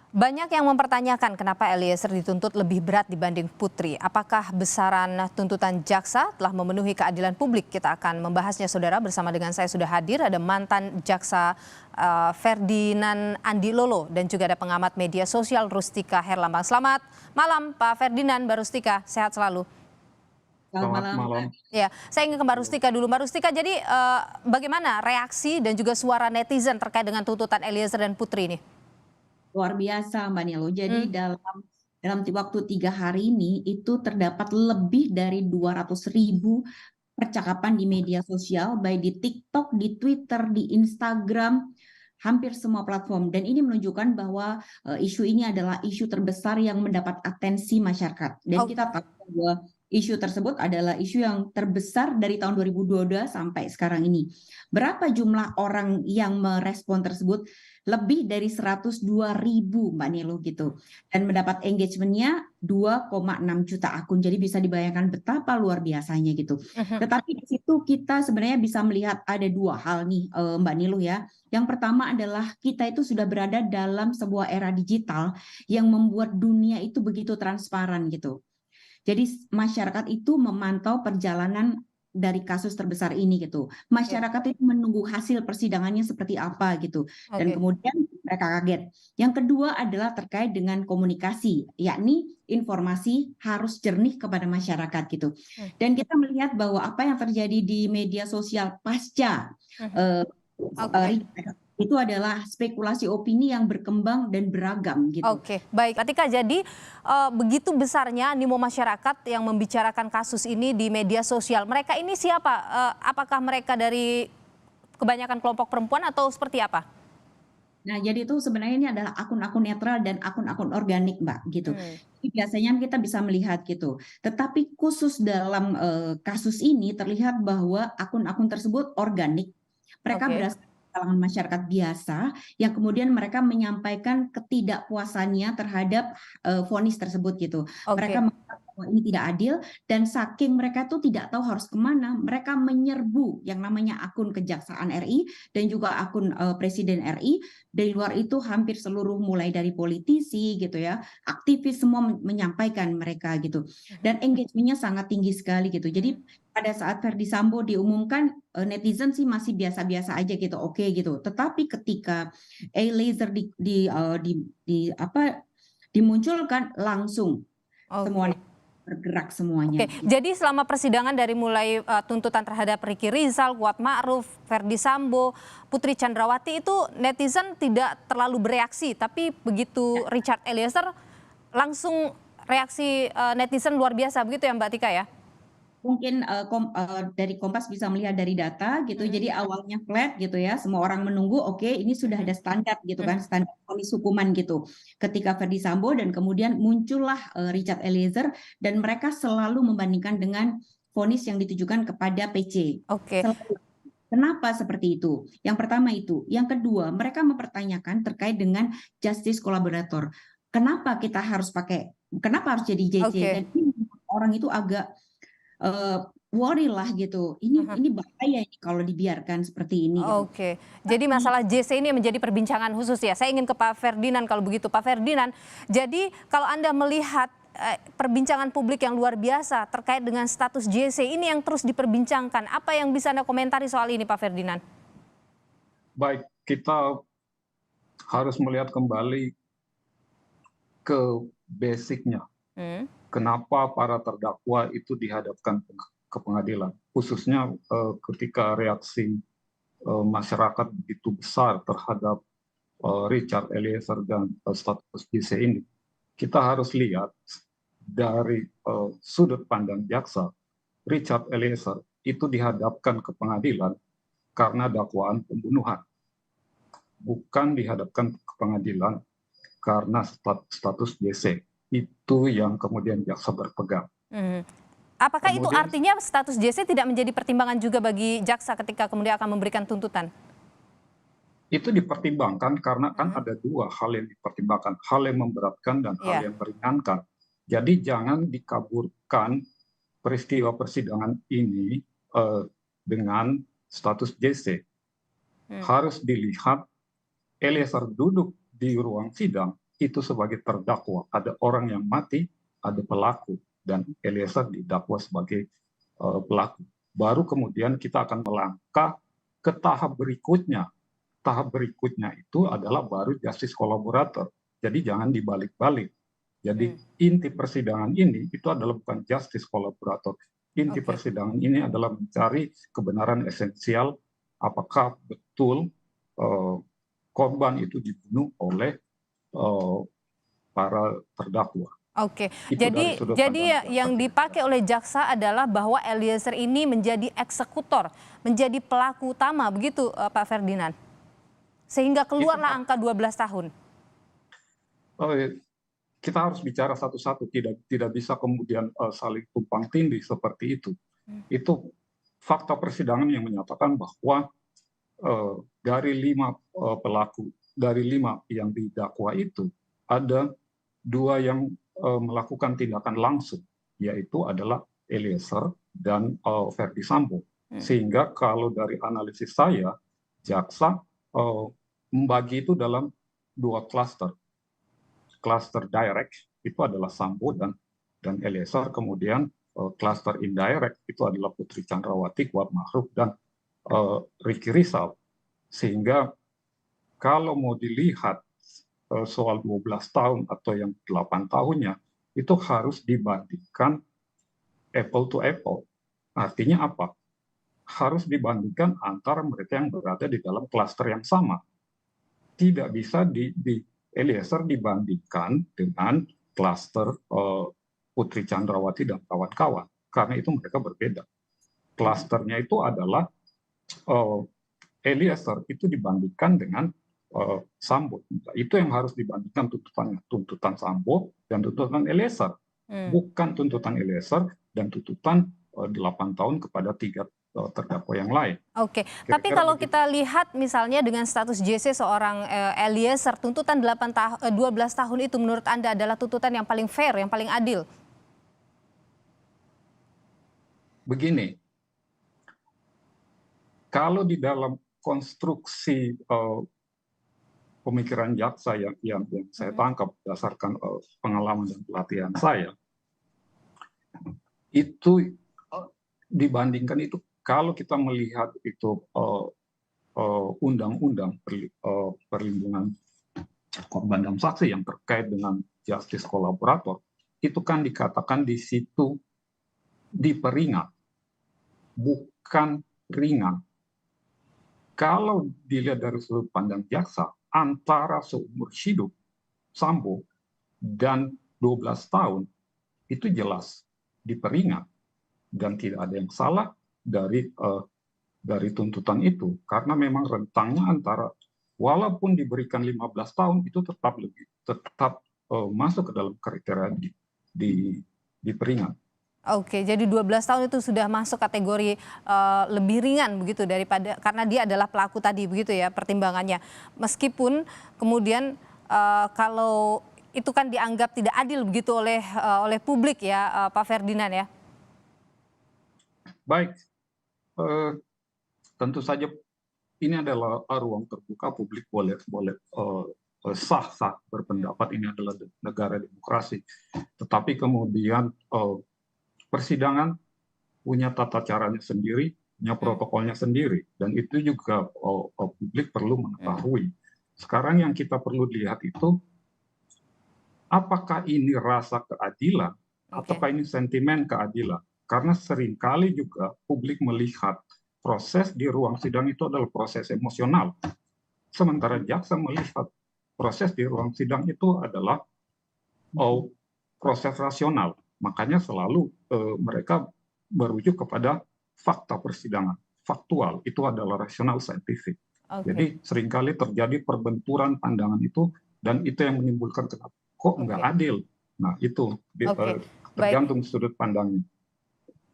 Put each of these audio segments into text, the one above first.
Banyak yang mempertanyakan kenapa Eliezer dituntut lebih berat dibanding Putri. Apakah besaran tuntutan jaksa telah memenuhi keadilan publik? Kita akan membahasnya, saudara. Bersama dengan saya sudah hadir ada mantan jaksa Ferdinand Andi Lolo dan juga ada pengamat media sosial Rustika Herlambang. Selamat malam Pak Ferdinand, Mbak Rustika. Sehat selalu. Selamat Selamat malam. malam. Ya, saya ingin ke Mbak Rustika dulu. Mbak Rustika, jadi bagaimana reaksi dan juga suara netizen terkait dengan tuntutan Eliezer dan Putri ini? Luar biasa Mbak Nilo. Jadi dalam waktu 3 hari ini itu terdapat lebih dari 200.000 percakapan di media sosial, baik di TikTok, di Twitter, di Instagram, hampir semua platform. Dan ini menunjukkan bahwa isu ini adalah isu terbesar yang mendapat atensi masyarakat. Dan kita tahu bahwa isu tersebut adalah isu yang terbesar dari tahun 2022 sampai sekarang ini. Berapa jumlah orang yang merespon tersebut? Lebih dari 102.000 Mbak Nilo gitu. Dan mendapat engagementnya 2,6 juta akun. Jadi bisa dibayangkan betapa luar biasanya gitu. Tetapi di situ kita sebenarnya bisa melihat ada dua hal nih Mbak Nilo ya. Yang pertama adalah kita itu sudah berada dalam sebuah era digital yang membuat dunia itu begitu transparan gitu. Jadi masyarakat itu memantau perjalanan dari kasus terbesar ini gitu. Masyarakat itu menunggu hasil persidangannya seperti apa gitu. Dan kemudian mereka kaget. Yang kedua adalah terkait dengan komunikasi, yakni informasi harus jernih kepada masyarakat gitu. Dan kita melihat bahwa apa yang terjadi di media sosial pasca itu adalah spekulasi opini yang berkembang dan beragam gitu. Oke, baik. Ketika jadi begitu besarnya animo masyarakat yang membicarakan kasus ini di media sosial. Mereka ini siapa? Apakah mereka dari kebanyakan kelompok perempuan atau seperti apa? Nah, jadi itu sebenarnya ini adalah akun-akun netral dan akun-akun organik, Mbak, gitu. Jadi biasanya kita bisa melihat gitu. Tetapi khusus dalam kasus ini terlihat bahwa akun-akun tersebut organik. Mereka berasal dari kalangan masyarakat biasa yang kemudian mereka menyampaikan ketidakpuasannya terhadap vonis tersebut gitu. Mereka mengatakan bahwa ini tidak adil dan saking mereka tuh tidak tahu harus kemana, mereka menyerbu yang namanya akun Kejaksaan RI dan juga akun Presiden RI. Dari luar itu hampir seluruh mulai dari politisi gitu ya, aktivis semua menyampaikan mereka gitu. Dan engagementnya sangat tinggi sekali gitu. Jadi pada saat Verdi Sambo diumumkan netizen sih masih biasa-biasa aja gitu, oke gitu. Tetapi ketika Eliezer dimunculkan langsung semuanya bergerak semuanya. Jadi selama persidangan dari mulai tuntutan terhadap Ricky Rizal, Kuat Ma'ruf, Verdi Sambo, Putri Chandrawati itu netizen tidak terlalu bereaksi, tapi begitu Richard Eliezer langsung reaksi netizen luar biasa, begitu ya Mbak Tika ya? Mungkin dari Kompas bisa melihat dari data gitu. Jadi awalnya flat gitu ya, semua orang menunggu oke ini sudah ada standar gitu kan, standar vonis hukuman gitu. Ketika Verdi Sambo dan kemudian muncullah Richard Eliezer dan mereka selalu membandingkan dengan vonis yang ditujukan kepada PC. Kenapa seperti itu? Yang pertama itu. Yang kedua, mereka mempertanyakan terkait dengan justice kolaborator. Kenapa kita harus kenapa harus jadi JC? Dan ini orang itu agak worry lah gitu. Ini bahaya ini kalau dibiarkan seperti ini. Gitu. Jadi masalah JC ini menjadi perbincangan khusus ya. Saya ingin ke Pak Ferdinand kalau begitu. Pak Ferdinand, jadi kalau Anda melihat perbincangan publik yang luar biasa terkait dengan status JC ini yang terus diperbincangkan, apa yang bisa Anda komentari soal ini Pak Ferdinand? Baik, kita harus melihat kembali ke basicnya. Kenapa para terdakwa itu dihadapkan ke pengadilan, khususnya ketika reaksi masyarakat begitu besar terhadap Richard Eliezer dan status JC ini. Kita harus lihat dari sudut pandang jaksa, Richard Eliezer itu dihadapkan ke pengadilan karena dakwaan pembunuhan, bukan dihadapkan ke pengadilan karena status JC. Itu yang kemudian jaksa berpegang. Apakah itu artinya status JC tidak menjadi pertimbangan juga bagi jaksa ketika kemudian akan memberikan tuntutan? Itu dipertimbangkan karena kan ada dua hal yang dipertimbangkan, hal yang memberatkan dan hal yang meringankan. Jadi jangan dikaburkan peristiwa persidangan ini dengan status JC. Harus dilihat Eliezer duduk di ruang sidang itu sebagai terdakwa. Ada orang yang mati, ada pelaku, dan Eliezer didakwa sebagai pelaku. Baru kemudian kita akan melangkah ke tahap berikutnya. Tahap berikutnya itu adalah baru justice collaborator. Jadi jangan dibalik-balik. Jadi inti persidangan ini itu adalah bukan justice collaborator. Inti persidangan ini adalah mencari kebenaran esensial apakah betul korban itu dibunuh oleh para terdakwa. Oke, jadi yang dipakai oleh jaksa adalah bahwa Eliezer ini menjadi eksekutor, menjadi pelaku utama, begitu Pak Ferdinand? Sehingga keluarlah angka 12 tahun. Kita harus bicara satu-satu, tidak bisa kemudian saling tumpang tindih seperti itu. Itu fakta persidangan yang menyatakan bahwa dari 5 pelaku, dari 5 yang didakwa itu, ada 2 yang melakukan tindakan langsung, yaitu adalah Eliezer dan Verdi Sambo. Sehingga kalau dari analisis saya, jaksa membagi itu dalam 2 klaster. Klaster direct itu adalah Sambo dan Eliezer, kemudian klaster indirect itu adalah Putri Chandrawati, Kuat Ma'ruf, dan Ricky Rizal. Sehingga kalau mau dilihat soal 12 tahun atau yang 8 tahunnya, itu harus dibandingkan apple to apple. Artinya apa? Harus dibandingkan antara mereka yang berada di dalam klaster yang sama. Tidak bisa Eliezer dibandingkan dengan klaster Putri Chandrawati dan kawan-kawan, karena itu mereka berbeda. Klasternya itu adalah Eliezer itu dibandingkan dengan Sambo. Itu yang harus dibandingkan tuntutannya, tuntutan Sambo dan tuntutan Eliezer, bukan tuntutan Eliezer dan tuntutan 8 tahun kepada 3 terdakwa yang lain. Oke, tapi kalau kita lihat misalnya dengan status JC seorang Eliezer, tuntutan 12 tahun itu menurut Anda adalah tuntutan yang paling fair, yang paling adil? Begini, kalau di dalam konstruksi pemikiran jaksa yang saya tangkap berdasarkan pengalaman dan pelatihan saya, itu dibandingkan itu, kalau kita melihat itu undang-undang perlindungan korban dan saksi yang terkait dengan justice collaborator, itu kan dikatakan di situ diperingat, bukan ringan. Kalau dilihat dari sudut pandang jaksa, antara seumur hidup Sambo dan 12 tahun, itu jelas diperingat. Dan tidak ada yang salah dari tuntutan itu. Karena memang rentangnya antara, walaupun diberikan 15 tahun, itu tetap masuk ke dalam kriteria diperingat. Oke, jadi 12 tahun itu sudah masuk kategori lebih ringan begitu daripada, karena dia adalah pelaku tadi begitu ya pertimbangannya. Meskipun kemudian kalau itu kan dianggap tidak adil begitu oleh publik ya, Pak Ferdinand ya. Baik, tentu saja ini adalah ruang terbuka, publik boleh sah berpendapat, ini adalah negara demokrasi. Tetapi kemudian persidangan punya tata caranya sendiri, punya protokolnya sendiri, dan itu juga publik perlu mengetahui. Sekarang yang kita perlu lihat itu, apakah ini rasa keadilan, ataukah ini sentimen keadilan? Karena seringkali juga publik melihat proses di ruang sidang itu adalah proses emosional. Sementara jaksa melihat proses di ruang sidang itu adalah proses rasional. Makanya selalu mereka merujuk kepada fakta persidangan. Faktual, itu adalah rasional saintifik. Jadi seringkali terjadi perbenturan pandangan itu, dan itu yang menimbulkan kenapa kok nggak adil. Nah itu tergantung sudut pandangnya.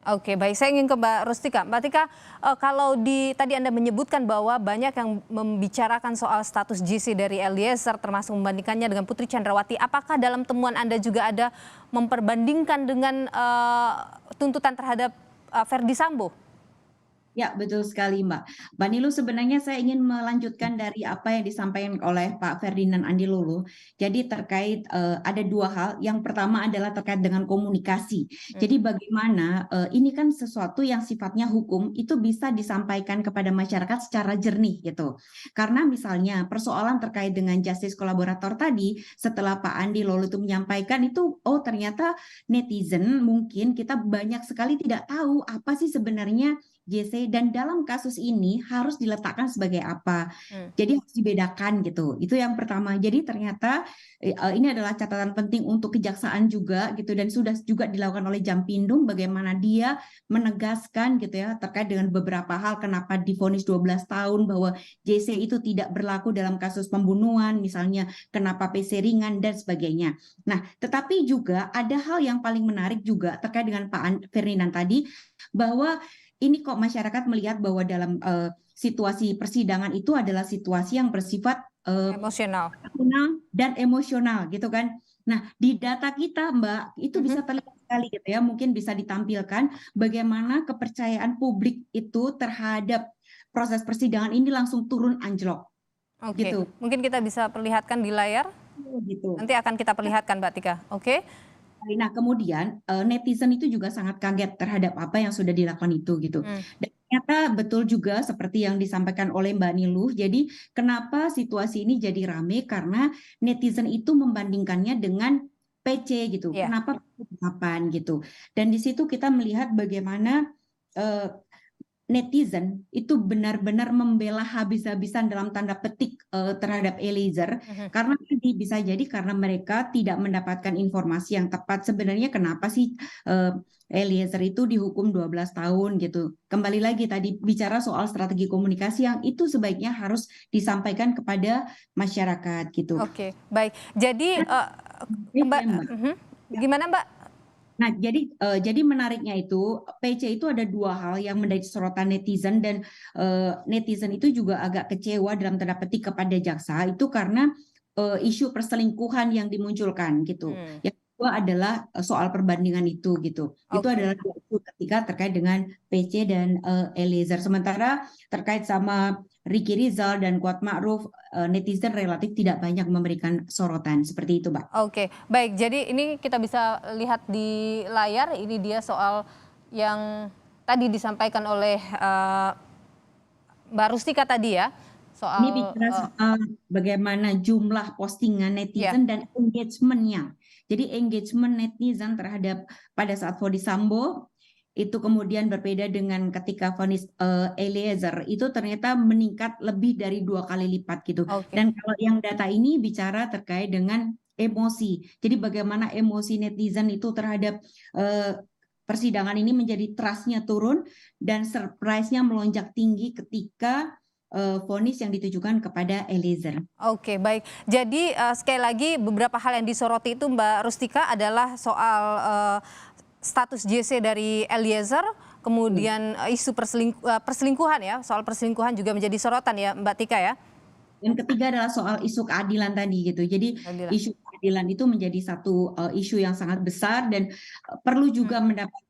Oke, baik. Saya ingin ke Mbak Rustika. Mbak Tika, kalau tadi Anda menyebutkan bahwa banyak yang membicarakan soal status JC dari Eliezer, termasuk membandingkannya dengan Putri Chandrawati. Apakah dalam temuan Anda juga ada memperbandingkan dengan tuntutan terhadap Verdi Sambo? Ya, betul sekali, Mbak. Mbak Nilu, sebenarnya saya ingin melanjutkan dari apa yang disampaikan oleh Pak Ferdinand Andi Lulu. Jadi terkait ada dua hal. Yang pertama adalah terkait dengan komunikasi. Jadi bagaimana ini kan sesuatu yang sifatnya hukum itu bisa disampaikan kepada masyarakat secara jernih gitu. Karena misalnya persoalan terkait dengan justice kolaborator tadi, setelah Pak Andi Lulu itu menyampaikan itu, oh ternyata netizen mungkin kita banyak sekali tidak tahu apa sih sebenarnya JC, dan dalam kasus ini harus diletakkan sebagai apa. Jadi harus dibedakan gitu. Itu yang pertama. Jadi ternyata ini adalah catatan penting untuk kejaksaan juga gitu, dan sudah juga dilakukan oleh Jampindum bagaimana dia menegaskan gitu ya terkait dengan beberapa hal kenapa divonis 12 tahun, bahwa JC itu tidak berlaku dalam kasus pembunuhan misalnya, kenapa PC ringan dan sebagainya. Nah, tetapi juga ada hal yang paling menarik juga terkait dengan Pak Ferdinand tadi, bahwa ini kok masyarakat melihat bahwa dalam situasi persidangan itu adalah situasi yang bersifat emosional dan emosional gitu kan. Nah, di data kita, Mbak, itu bisa terlihat sekali gitu ya, mungkin bisa ditampilkan bagaimana kepercayaan publik itu terhadap proses persidangan ini langsung turun anjlok. Oke, Gitu. mungkin kita bisa perlihatkan di layar. Gitu. Nanti akan kita perlihatkan, Mbak Tika. Oke. Nah, kemudian netizen itu juga sangat kaget terhadap apa yang sudah dilakukan itu gitu. Dan ternyata betul juga seperti yang disampaikan oleh Mbak Niluh. Jadi kenapa situasi ini jadi rame? Karena netizen itu membandingkannya dengan PC gitu. Iya. Kenapa kapan gitu. Dan di situ kita melihat bagaimana netizen itu benar-benar membela habis-habisan dalam tanda petik terhadap Eliezer, karena tadi bisa jadi karena mereka tidak mendapatkan informasi yang tepat. Sebenarnya kenapa sih Eliezer itu dihukum 12 tahun gitu. Kembali lagi tadi bicara soal strategi komunikasi yang itu sebaiknya harus disampaikan kepada masyarakat gitu. Oke, baik. Jadi Mbak, gimana Mbak? Nah, jadi menariknya itu PC itu ada dua hal yang menjadi sorotan netizen, dan netizen itu juga agak kecewa dalam tanda petik kepada jaksa itu karena isu perselingkuhan yang dimunculkan gitu. Yang kedua adalah soal perbandingan itu gitu. Itu adalah isu ketika terkait dengan PC dan Eliezer. Sementara terkait sama Ricky Rizal dan Kuat Ma'ruf, netizen relatif tidak banyak memberikan sorotan seperti itu, Mbak. Oke, baik. Jadi ini kita bisa lihat di layar. Ini dia soal yang tadi disampaikan oleh Mbak Rustika tadi ya. Soal ini bicara soal bagaimana jumlah postingan netizen dan engagement-nya. Jadi engagement netizen terhadap pada saat vonis Sambo itu kemudian berbeda dengan ketika vonis Eliezer, itu ternyata meningkat lebih dari 2 kali lipat gitu. Dan kalau yang data ini bicara terkait dengan emosi. Jadi bagaimana emosi netizen itu terhadap persidangan ini menjadi trust-nya turun dan surprise-nya melonjak tinggi ketika vonis yang ditujukan kepada Eliezer. Oke, baik. Jadi sekali lagi beberapa hal yang disoroti itu Mbak Rustika adalah soal status JC dari Eliezer, kemudian isu perselingkuhan ya, soal perselingkuhan juga menjadi sorotan ya Mbak Tika ya. Yang ketiga adalah soal isu keadilan tadi gitu. Jadi isu keadilan itu menjadi satu isu yang sangat besar dan perlu juga mendapat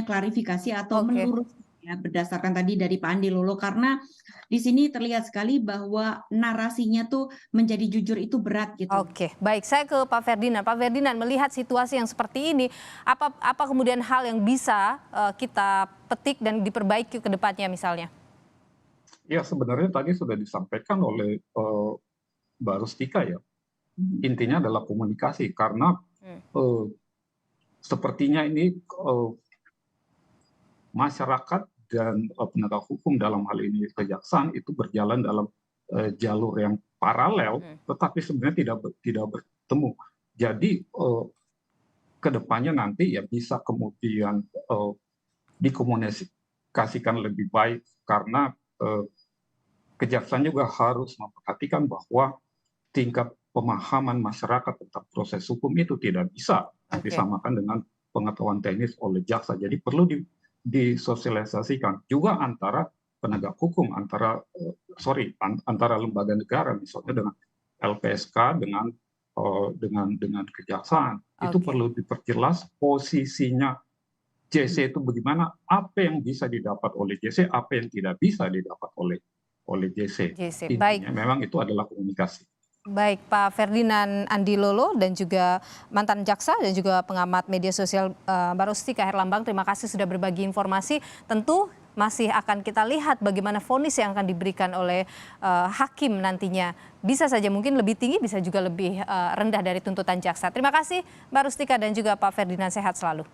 klarifikasi atau meluruskan ya, berdasarkan tadi dari Pak Andi Lolo, karena di sini terlihat sekali bahwa narasinya tuh menjadi jujur itu berat gitu. Oke, baik. Saya ke Pak Ferdinand. Pak Ferdinand, melihat situasi yang seperti ini, apa kemudian hal yang bisa kita petik dan diperbaiki ke depannya misalnya? Ya, sebenarnya tadi sudah disampaikan oleh Mbak Rustika ya. Intinya adalah komunikasi, karena sepertinya ini masyarakat dan penegak hukum dalam hal ini kejaksaan itu berjalan dalam jalur yang paralel, tetapi sebenarnya tidak bertemu. Jadi kedepannya nanti ya bisa kemudian dikomunikasikan lebih baik, karena kejaksaan juga harus memperhatikan bahwa tingkat pemahaman masyarakat tentang proses hukum itu tidak bisa disamakan dengan pengetahuan teknis oleh jaksa. Jadi perlu disosialisasikan juga antara penegak hukum, antara lembaga negara, misalnya dengan LPSK dengan kejaksaan. Itu perlu diperjelas posisinya JC itu bagaimana, apa yang bisa didapat oleh JC, apa yang tidak bisa didapat oleh JC. Baik. Memang itu adalah komunikasi. Baik, Pak Ferdinand Andi Lolo dan juga mantan jaksa dan juga pengamat media sosial Mbak Rustika Herlambang, terima kasih sudah berbagi informasi. Tentu masih akan kita lihat bagaimana vonis yang akan diberikan oleh hakim nantinya. Bisa saja mungkin lebih tinggi, bisa juga lebih rendah dari tuntutan jaksa. Terima kasih Mbak Rustika dan juga Pak Ferdinand, sehat selalu.